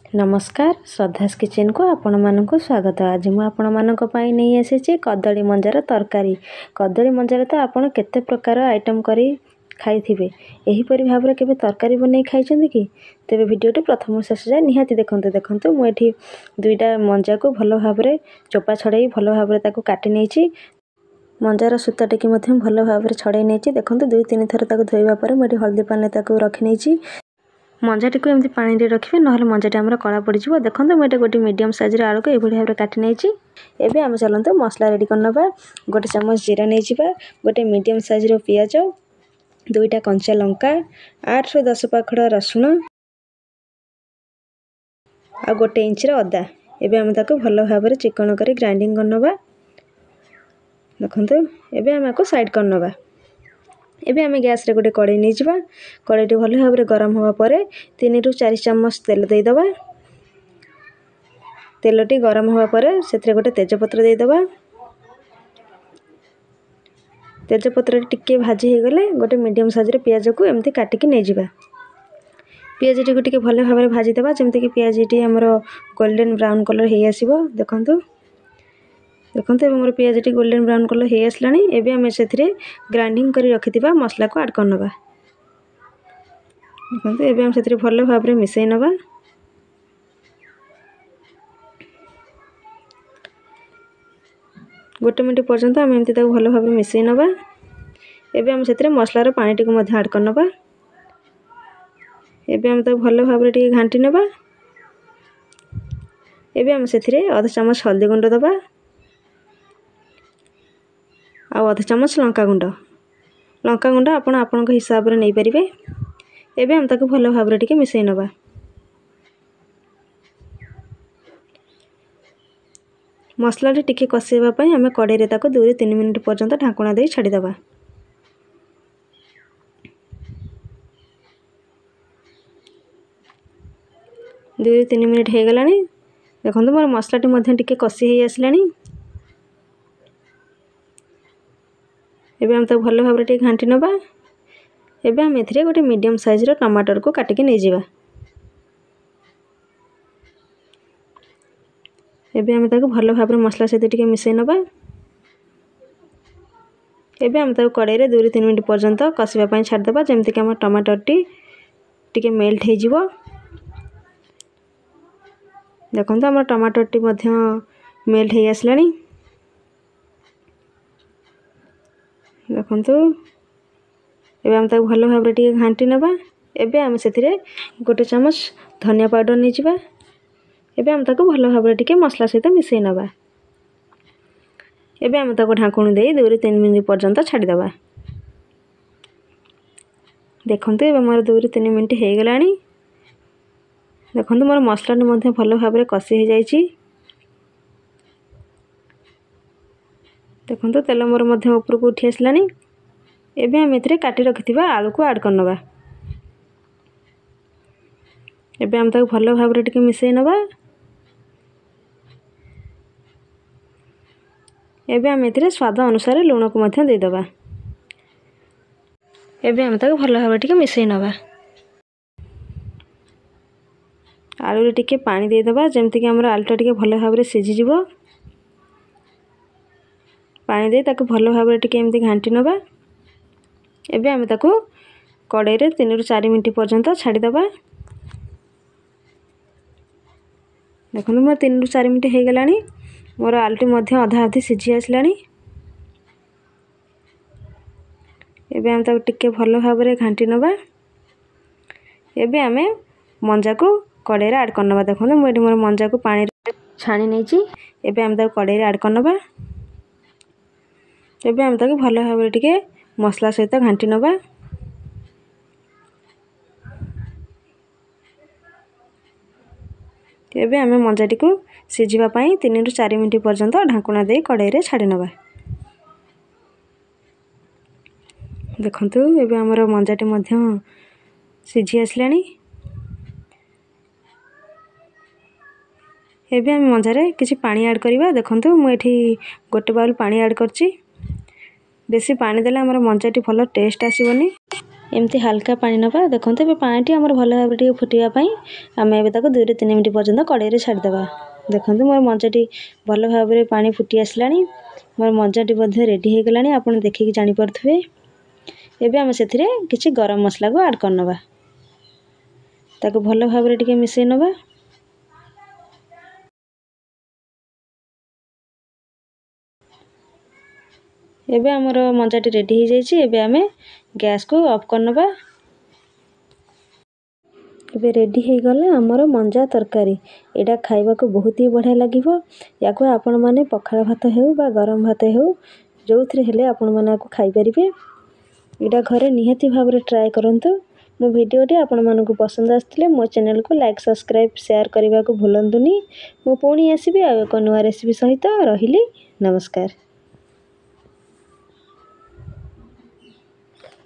नमस्कार श्रद्धास किचन को आपण मानक स्वागत। आज मुझे आपण मानक पई नहीं आसी कदली मंजार तरकारी। कदली मंजार तो आपण केते प्रकार आइटम करी खाइथिबे, एहीपरि भाव में केबे तरकारी बनै खाइछन्ति कि? तेबे वीडियोटी प्रथम शेष जाए निहाती देखंतु। देखंतु मु एठी दुईटा मंजा को भलो भाव में चोपा छड़ाई भलो भाव में ताको काटी नेछि। मंजार सूता टिके मध्यम भलो भाव में छड़ाई नेछि। देखंतु दुई तीन थर ताको धोइबा परे मु एठी हल्दी पानी ताको रखि नेछि। मंजाटी को एमती पानी रे रखिबे नहले मंजाटी हमर कला पड़ जिवो। देखंतु मु एटा गोटे मीडियम साइज रे आलू को एभଳି भाबरे काटी नेछि। एबे हम चलंतु मसला रेडी करनबा। गोटे चम्मच जीरा नै जिबा, गोटे मीडियम साइज रो पियाज, दुईटा कंचा लंका, 8 ରୁ 10 पाखड़ा रसुन आ गोटे इंच रो अदा। एबे हम ताको भलो भाबरे चिकन करी ग्राइंडिंग करनबा। देखंतु एबे हम को साइड करनबा। एबे आमे गैस रे गोटे कड़ाई नै जिबा। कड़ाईटी भलो भाबरे गरम होबा परे 3 ରୁ 4 चम्मच तेल देई दबा। तेलटी गरम होबा परे सेथरे गोटे तेजपत्र देई दबा। तेजपत्र टिके भाजी हे गले गोटे मीडियम साइज रे प्याज को एमती काटी के नै जिबा। प्याज टी को टिके भलो भाबरे भाजी दबा जेमते कि प्याज टी हमरो गोल्डन ब्राउन कलर हे आसीबो। देखंतु देखंतु एबे मोर प्याज टी गोल्डन ब्राउन कलर हे आसलानी। एबे हम सेथरे ग्राइंडिंग करी रखिथिबा मसला को ऐड करनबा। देखंतु एबे हम सेथरे भलो भाबरे मिसै नबा। गोटे मिनिट पर्यंत हम एमती ताको भलो भाबरे मिसै नबा। एबे हम सेथरे मसला रो पानी टी को मध्ये ऐड करनबा। एबे हम ताको भलो भाबरे टी घांटी नबा। एबे हम सेथरे आधा चम्मच हल्दी गुंड दबा आ आधा चम्मच लंका गुंड आपण आपन को हिसाब रे नै परिबे। एबे हम ताको भलो भाबरे टी मिसै नबा। मसला टी टिके कसेबा पई हमें कड़ाई रे ताको 2 ରୁ 3 मिनिट पर्यंत ढाकुणा दे छाडी दबा। दो ରୁ 3 मिनिट हे गलानी। देखंतु मोर मसला टी मध्ये टिके कसी हे आसलानी। एबे हम ताको भलो भाबरे टी घांटी नबा। एबे हम एथिरे गोटे मीडियम साइज रो टमाटर को काटी के नै जिबा। एबे हम ताको भलो भाबरे मसला सहित टिके मिसै नबा। एबे हम ताको कड़ाई रे 2 ରୁ 3 मिनिट पर्यंत कसिबा पई छाड दबा जेमति कि हमर टमाटर टी टिके मेल्ट हे जिवो। देखंतु हमर टमाटर टी मध्ये मेल्ट हे आसलानी। देखंतु एबे हम ताको भलो भाबरे टिके घांटी नबा। एबे हम सेथिरे गोटे चम्मच धनिया पाउडर नै जिबा। एबे हम ताको भलो भाबरे टिके मसला सहित मिसै नबा। एबे हम ताको ढाकुणी देई 2 ରୁ 3 मिनिट पर्यंत छाडी दबा। देखंतु एबे मोर 2 ରୁ 3 मिनिट हे गलानी। देखंतु मोर मसला ने मध्ये भलो भाबरे कसी हे जाईची। देखंतु तेल मोर मध्ये ऊपर को उठी आसलानी। एबे हम एथिरे काटी रखिथिबा आलू को ऐड करनबा। एबे हम ताको भलो भाबरे टिके मिसै नबा। एबे हम एथिरे स्वाद अनुसार लूण को मध्ये दे दबा। एबे हम ताको भलो भाबरे टिके मिसै नबा। आलू रे टिके पानी दे दबा जेमति कि हमर आलूटा टिके भलो भाबरे सिझी जिवो। पानी दे ताको भलो भाबरे टिके एमति घांटी नबा। एबे हम ताको कड़ाई रे 3 ରୁ 4 मिनिट पर्यंत छाडी दबा। देखंतु मोर 3 ରୁ 4 मिनिट हे गलानी। मोर आलूटी मध्ये आधा आधी सिझी आसलानी। एबे हम ताको टिके भलो भाबरे घांटी नबा। एबे हमें मंजा को कड़ाई रे ऐड करनबा। देखंतु मु एठी मोर मंजा को पानी रे छाणी नेछि। एबे हम ताको कड़ाई रे ऐड करनबा। एबे हम ताको भलो भाबरे टिके मसला सहित घांटी नबा। एबे हमें मंजाटी को सिझिबा पई 3 ରୁ 4 मिनिट पर्यंत ढाकुणा दे कड़ाई रे छाडी नबा। देखंतु एबे हमर मंजाटी मध्ये सिझी आसलानी। एबे हम मंजारे किछि पानी ऐड करिबा। देखंतु मु एठी गोटे बाउल पानी ऐड करछि। बेसी पानी देले हमर मंजाटी भलो टेस्ट आसीबनी। एमती हल्का पानी नवा देखते ए पानी आमर भल भाव में फुटापी आम ए 2 ରୁ 3 मिनट पर्यंत कड़े छाड़देवा। देखो मोर मंजाटी भल भाव में पानी फुटी आसला मोर मंजाटी रेडी हो गला आप देखिए जापे। एवं आम से किसी गरम मसला को ऐड करनवा ताको भल भाव में मिसई नवा। एबे आमर मंजाटी रेडी हो जाइए। एबे आमे गैस को ऑफ करनवा। एबे रेडी हो गला आमर मंजा तरकारी। एटा खाइबा को बहुत ही बढ़िया लागिवो। याको आपण माने पखाल भात हेउ बा गरम भात हेउ जोथरे हेले आपण माने को खाइ परिबे। एटा घरे निहाती भाव में ट्राई करंतु। मो वीडियोटी आपण मानकु पसंद आस्थिले मो चैनल को लाइक सब्सक्राइब शेयर करबा को भूलंतुनी। मो पुणी आसीबे आ एक नुवा रेसिपी सहित। रहिली नमस्कार।